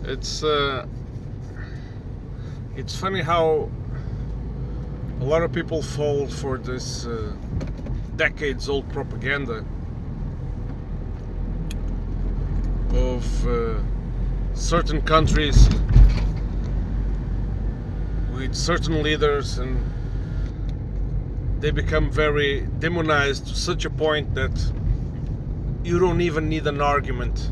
It's it's funny how a lot of people fall for this decades-old propaganda of certain countries with certain leaders, and they become very demonized to such a point that you don't even need an argument.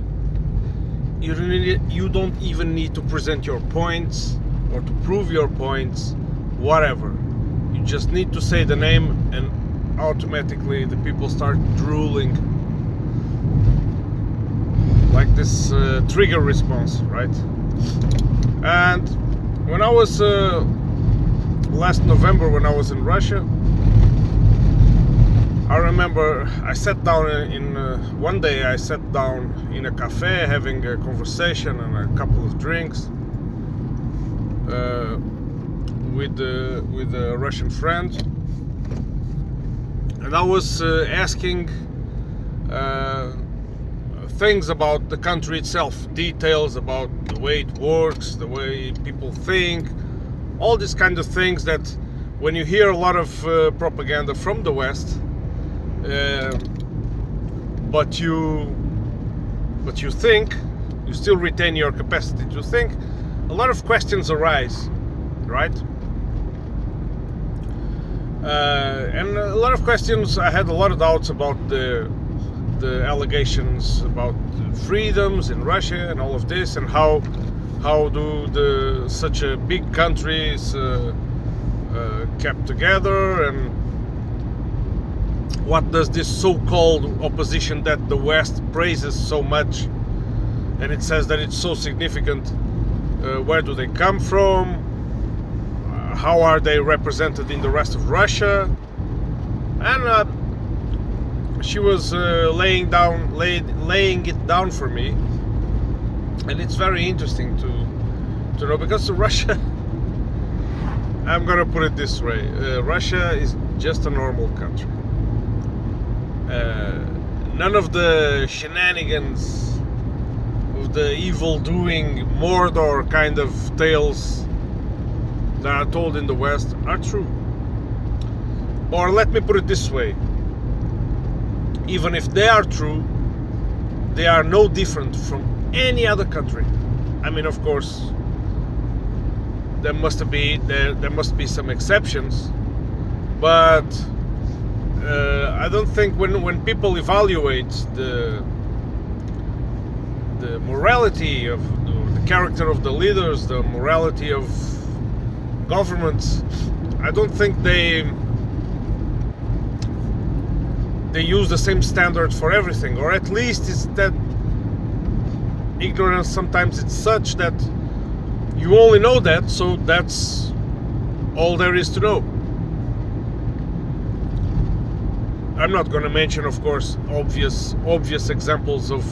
You don't even need to present your points or to prove your points, whatever. You just need to say the name, and automatically the people start drooling, like this trigger response, right? And when I was last November, when I was in Russia, I remember I sat down one day I sat down in a cafe having a conversation and a couple of drinks with a Russian friend, and I was asking things about the country itself, details about the way it works, the way people think, all these kind of things that when you hear a lot of propaganda from the West, but you think, you still retain your capacity to think, a lot of questions arise, right? And a lot of questions, I had a lot of doubts about the allegations about freedoms in Russia and all of this, and how do such a big countries kept together, and what does this so-called opposition that the West praises so much, and it says that it's so significant, where do they come from, how are they represented in the rest of Russia? And she was laying it down for me, and it's very interesting to know, because Russia, I'm gonna put it this way, Russia is just a normal country. None of the shenanigans of the evil doing Mordor kind of tales that are told in the West are true. Or let me put it this way, even if they are true, they are no different from any other country. I mean, of course, there must be some exceptions, but I don't think when people evaluate the morality of the character of the leaders, the morality of governments, I don't think they use the same standard for everything, or at least it's that ignorance sometimes it's such that you only know that, so that's all there is to know. I'm not going to mention, of course, obvious examples of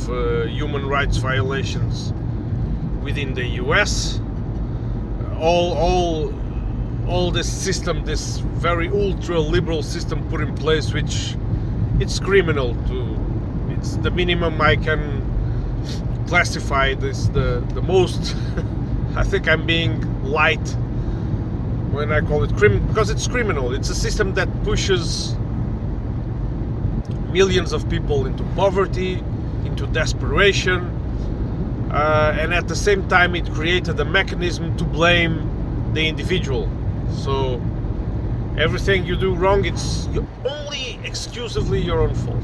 human rights violations within the US. All this system, this very ultra liberal system put in place, which it's criminal it's the minimum I can classify this, the most I think I'm being light when I call it criminal, because it's criminal. It's a system that pushes millions of people into poverty, into desperation, and at the same time it created a mechanism to blame the individual. So everything you do wrong, it's only exclusively your own fault.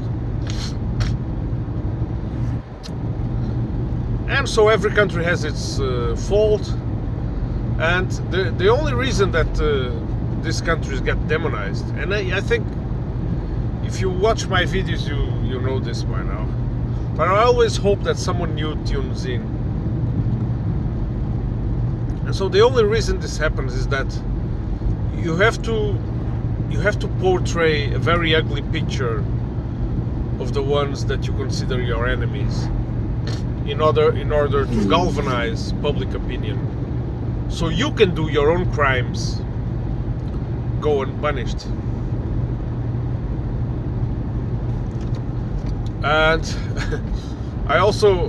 And so every country has its fault, and the only reason that these countries get demonized, and I think if you watch my videos you know this by now, but I always hope that someone new tunes in. And so the only reason this happens is that you have to portray a very ugly picture of the ones that you consider your enemies in order to galvanize public opinion, so you can do your own crimes go unpunished. And I also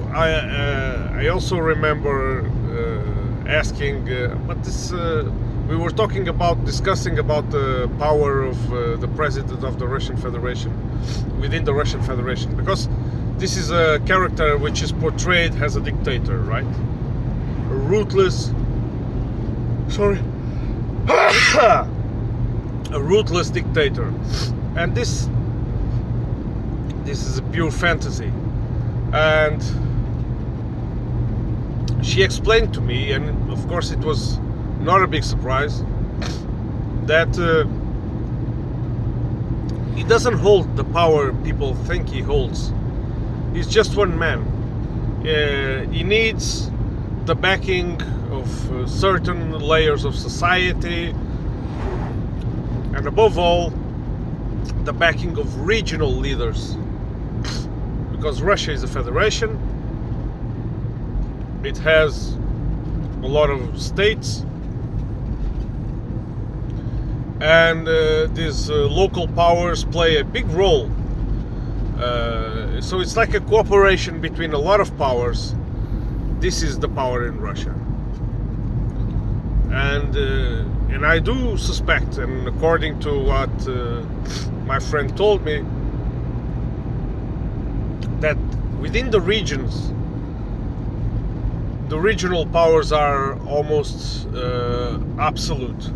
remember asking, but this we were discussing about the power of the president of the Russian Federation within the Russian Federation, because this is a character which is portrayed as a dictator, right? A ruthless, a ruthless dictator, and this is a pure fantasy. And she explained to me, and of course it was not a big surprise, that he doesn't hold the power people think he holds. He's just one man. He needs the backing of certain layers of society, and above all, the backing of regional leaders. Because Russia is a federation, it has a lot of states, and these local powers play a big role. So it's like a cooperation between a lot of powers. This is the power in Russia, and I do suspect, and according to what my friend told me, that within the regions, the regional powers are almost absolute,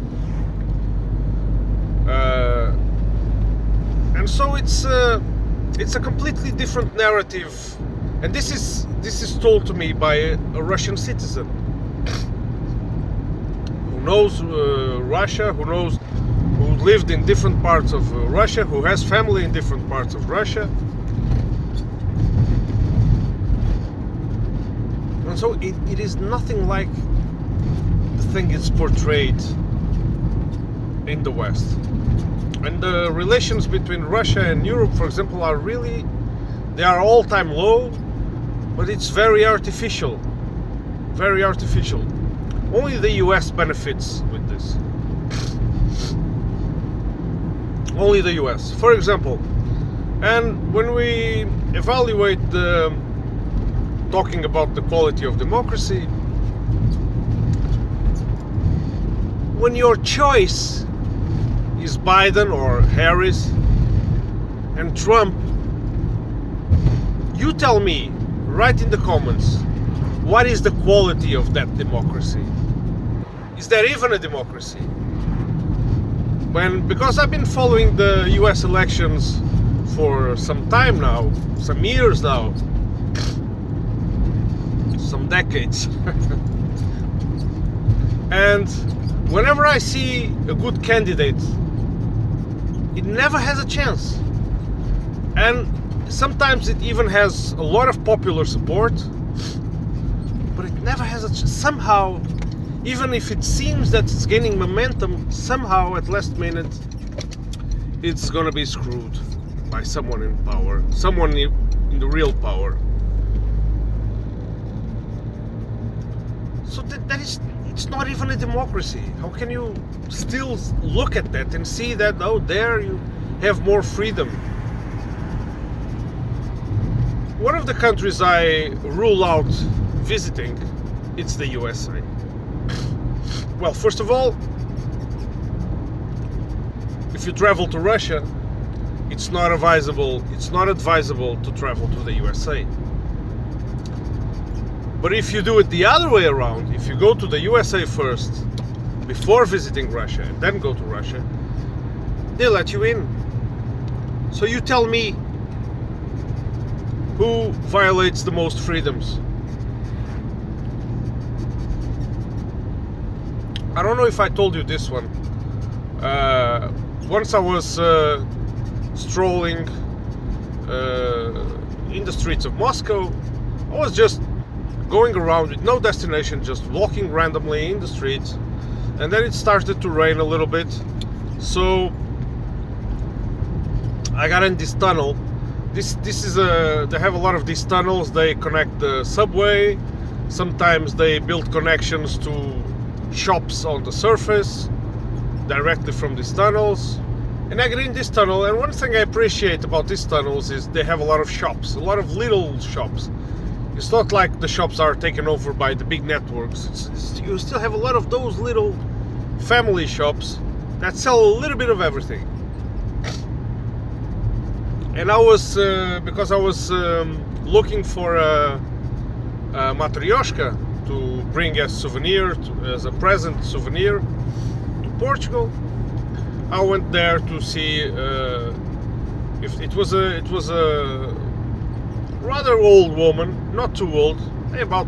and so it's a completely different narrative, and this is told to me by a Russian citizen who knows Russia, who lived in different parts of Russia, who has family in different parts of Russia. And so it is nothing like the thing it's portrayed in the West. And the relations between Russia and Europe, for example, they are all-time low, but it's very artificial. Very artificial. Only the US benefits with this. Only the US. For example, and when we evaluate talking about the quality of democracy, when your choice is Biden or Harris and Trump, you tell me right in the comments, what is the quality of that democracy? Is there even a democracy? Because I've been following the US elections for some time now, some years now, some decades. And whenever I see a good candidate, it never has a chance. And sometimes it even has a lot of popular support, but it never has a chance. Somehow, even if it seems that it's gaining momentum, somehow at last minute it's gonna be screwed by someone in power, someone in the real power. So it's not even a democracy. How can you still look at that and see that, oh, there you have more freedom? One of the countries I rule out visiting, it's the USA. Well, first of all, if you travel to Russia, it's not advisable to travel to the USA. But if you do it the other way around, if you go to the USA first, before visiting Russia, and then go to Russia, they let you in. So you tell me, who violates the most freedoms? I don't know if I told you this one. Once I was strolling in the streets of Moscow. I was just going around with no destination, just walking randomly in the streets, and then it started to rain a little bit, so I got in this tunnel. This is they have a lot of these tunnels. They connect the subway. Sometimes they build connections to shops on the surface directly from these tunnels. And I get in this tunnel, and one thing I appreciate about these tunnels is they have a lot of shops, a lot of little shops. It's not like the shops are taken over by the big networks. You still have a lot of those little family shops that sell a little bit of everything. And I was, because I was looking for a matryoshka to bring as souvenir, as a present souvenir to Portugal. I went there to see if it was a rather old woman, not too old, about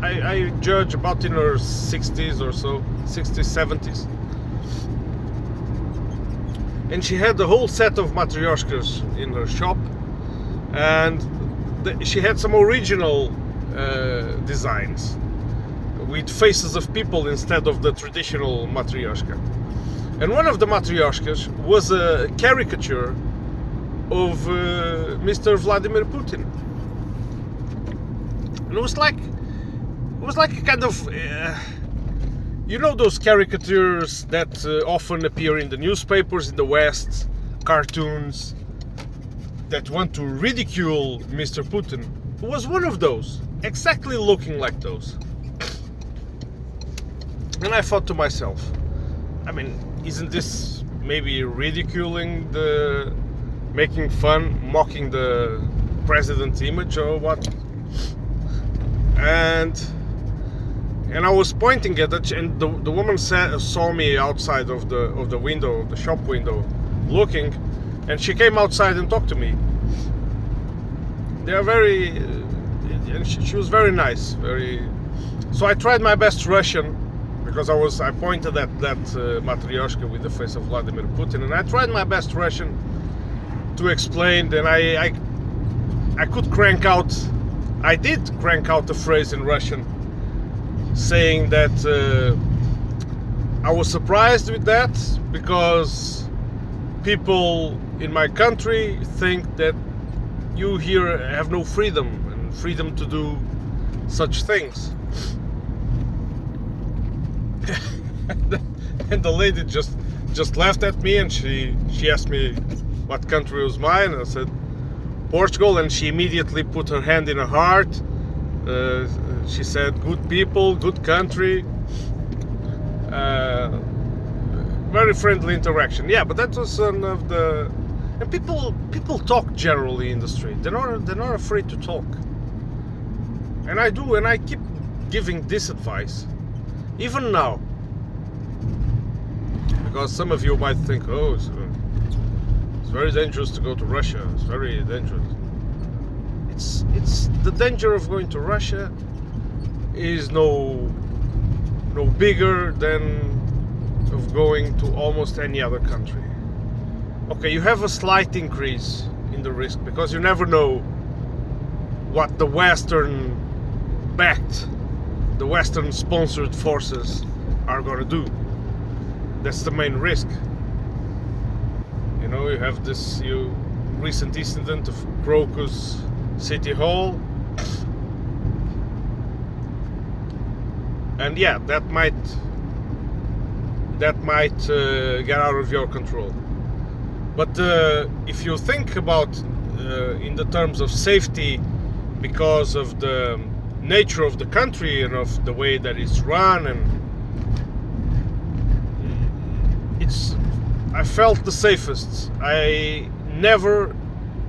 I judge about in her 60s or so, 60s, 70s. And she had the whole set of matryoshkas in her shop, and she had some original designs with faces of people instead of the traditional matryoshka. And one of the matryoshkas was a caricature of Mr. Vladimir Putin. And it was like a kind of you know those caricatures that often appear in the newspapers in the West, cartoons that want to ridicule Mr. Putin. It was one of those, exactly looking like those. And I thought to myself, I mean, isn't this maybe ridiculing making fun, mocking the president's image or what? And I was pointing at it, and the woman saw me outside of the window, of the shop window, looking, and she came outside and talked to me. They are very, and she was very nice, very. So I tried my best Russian, because I pointed at that matryoshka with the face of Vladimir Putin, and I tried my best Russian to explain. And I could crank out, I did crank out the phrase in Russian, saying that I was surprised with that because people in my country think that you here have no freedom and freedom to do such things. And the lady just laughed at me, and she asked me what country was mine. I said Portugal, and she immediately put her hand in her heart. She said, "Good people, good country." Very friendly interaction. Yeah, but that was one of the. And people talk generally in the street. They're not afraid to talk. And I do, and I keep giving this advice, even now, because some of you might think, "Oh, it's very dangerous to go to Russia. It's very dangerous." It's the danger of going to Russia is no bigger than of going to almost any other country. Okay, you have a slight increase in the risk because you never know what the Western sponsored forces are going to do. That's the main risk. You know, you have this recent incident of Crocus City Hall, and yeah, that might get out of your control. But if you think about in the terms of safety, because of the nature of the country and of the way that it's run, and I felt the safest. I never,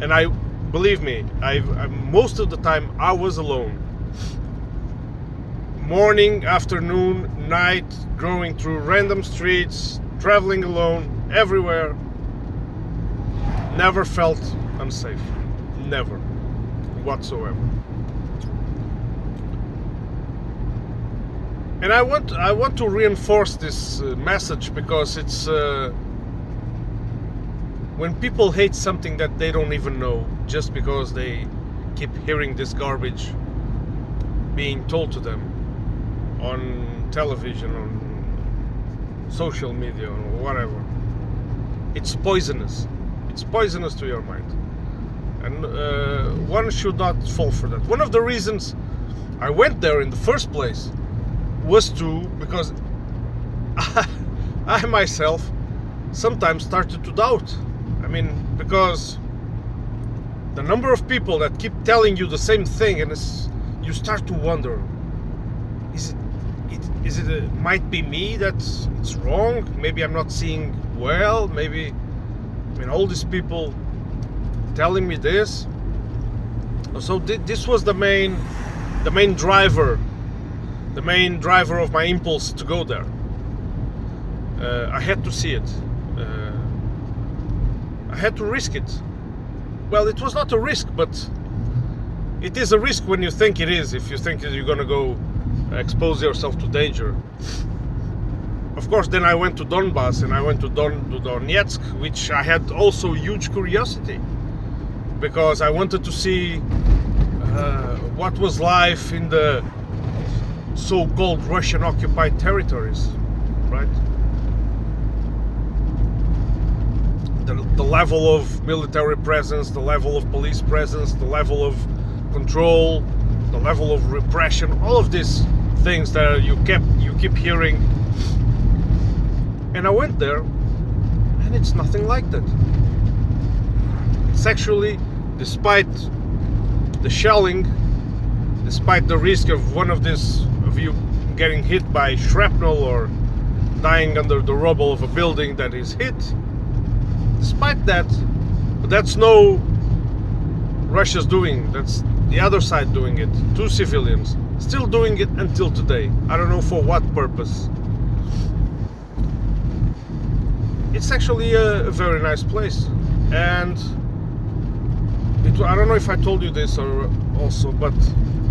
and I believe me, I most of the time I was alone. Morning, afternoon, night, going through random streets, traveling alone, everywhere. Never felt unsafe. Never. Whatsoever. And I want to reinforce this message, because it's when people hate something that they don't even know, just because they keep hearing this garbage being told to them on television, on social media, or whatever. It's poisonous. It's poisonous to your mind. And one should not fall for that. One of the reasons I went there in the first place was because I myself sometimes started to doubt. I mean, because the number of people that keep telling you the same thing, and you start to wonder, might be me that it's wrong, maybe I'm not seeing well, maybe, I mean, all these people telling me this. So this was the main driver of my impulse to go there. I had to see it. I had to risk it. Well, it was not a risk, but it is a risk when you think it is. If you think that you're gonna go expose yourself to danger. Of course, then I went to Donbass and I went to Donetsk, which I had also huge curiosity, because I wanted to see what was life in the so-called Russian-occupied territories, right? The level of military presence, the level of police presence, the level of control, the level of repression, all of these things that you keep hearing. And I went there, and it's nothing like that. It's actually, despite the shelling, despite the risk of one of you getting hit by shrapnel or dying under the rubble of a building that is hit, despite that, that's no Russia's doing, that's the other side doing it. Two civilians still doing it until today. I don't know for what purpose. It's actually a very nice place, and I don't know if I told you this or also, but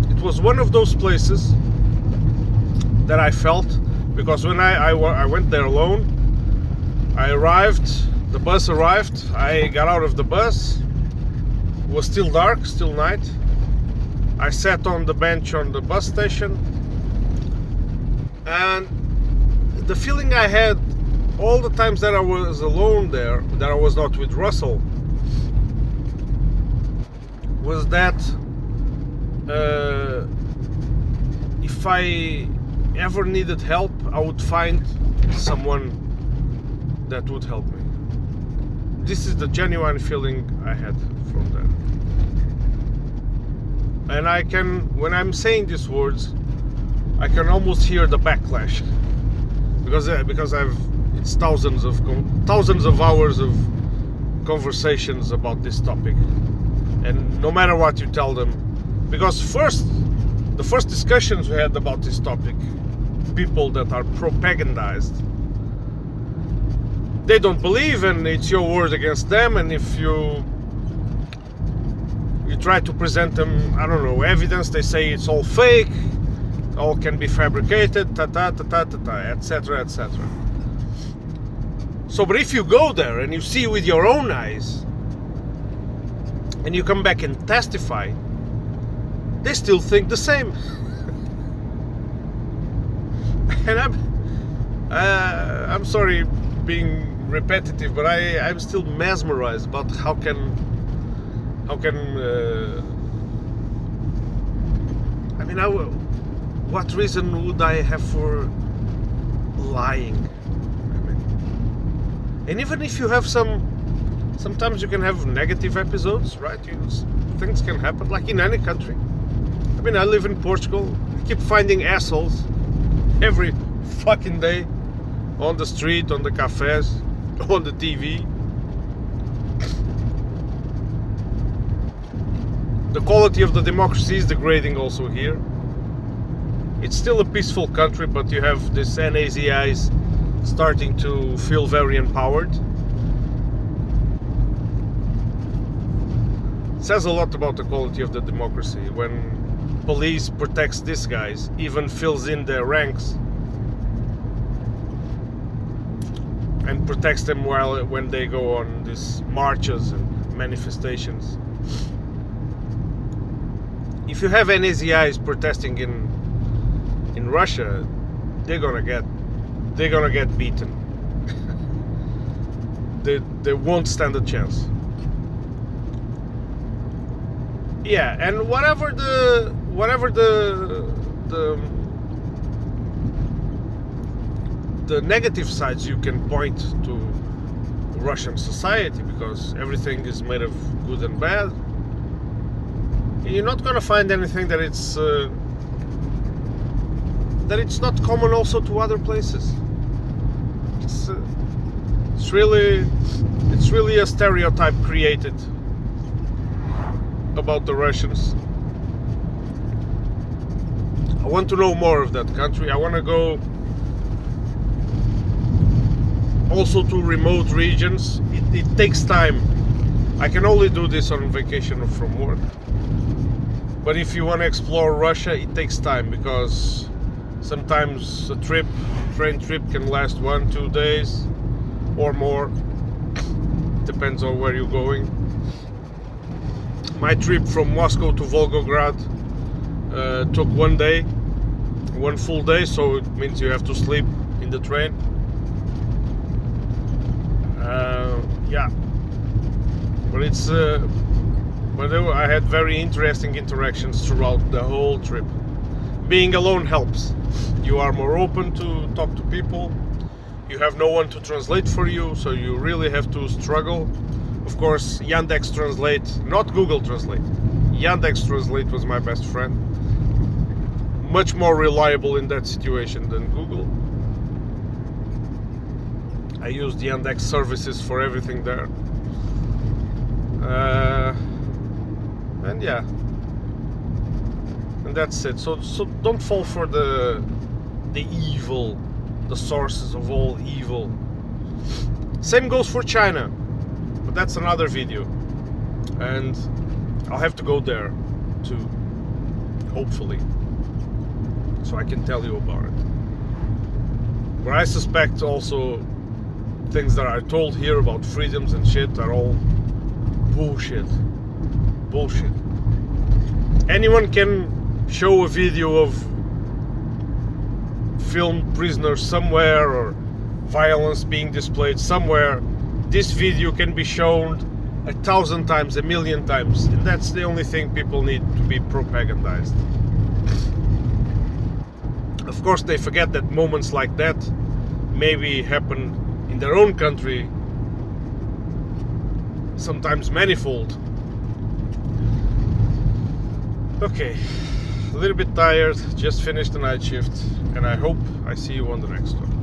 it was one of those places that I felt, because when I went there alone, I arrived, the bus arrived, I got out of the bus, it was still dark, still night. I sat on the bench on the bus station, and the feeling I had all the times that I was alone there, that I was not with Russell, was that if I ever needed help, I would find someone that would help me. This is the genuine feeling I had from there. And I can, when I'm saying these words, I can almost hear the backlash, because it's thousands of hours of conversations about this topic. And no matter what you tell them, because the first discussions we had about this topic, people that are propagandized, they don't believe, and it's your word against them. And if you try to present them, I don't know, evidence, they say it's all fake, all can be fabricated, etc., etc. So, but if you go there and you see with your own eyes, and you come back and testify, they still think the same. And I'm sorry being repetitive, but I'm still mesmerized about how can what reason would I have for lying? I mean, and even if you have sometimes you can have negative episodes, right? Things can happen, like in any country. I mean, I live in Portugal. I keep finding assholes every fucking day, on the street, on the cafes, on the TV. The quality of the democracy is degrading also here. It's still a peaceful country, but you have this NAZIs starting to feel very empowered. It says a lot about the quality of the democracy when police protects these guys, even fills in their ranks, and protects them when they go on these marches and manifestations. If you have NAZIs protesting in Russia, they're gonna get beaten. They won't stand a chance. Yeah, and whatever the negative sides you can point to Russian society, because everything is made of good and bad. you're not gonna find anything that it's not common also to other places. It's really a stereotype created about the Russians. I want to know more of that country. I want to go also to remote regions. It takes time. I can only do this on vacation or from work. But if you want to explore Russia, it takes time, because sometimes a train trip can last 1-2 days or more. Depends on where you're going. My trip from Moscow to Volgograd took 1 day, 1 full day, so it means you have to sleep in the train. Yeah, but I had very interesting interactions throughout the whole trip. Being alone helps. You are more open to talk to people. You have no one to translate for you, so you really have to struggle. Of course, Yandex Translate, not Google Translate. Yandex Translate was my best friend. Much more reliable in that situation than Google. I used Yandex services for everything there. And yeah. And that's it. So don't fall for the evil, the sources of all evil. Same goes for China, but that's another video, and I'll have to go there too, hopefully, so I can tell you about it. But I suspect also things that are told here about freedoms and shit are all bullshit. Anyone can show a video of filmed prisoners somewhere or violence being displayed somewhere. This video can be shown 1,000 times, 1,000,000 times, and that's the only thing people need to be propagandized. Of course, they forget that moments like that maybe happen in their own country, sometimes manifold. Okay, a little bit tired, just finished the night shift, and I hope I see you on the next one.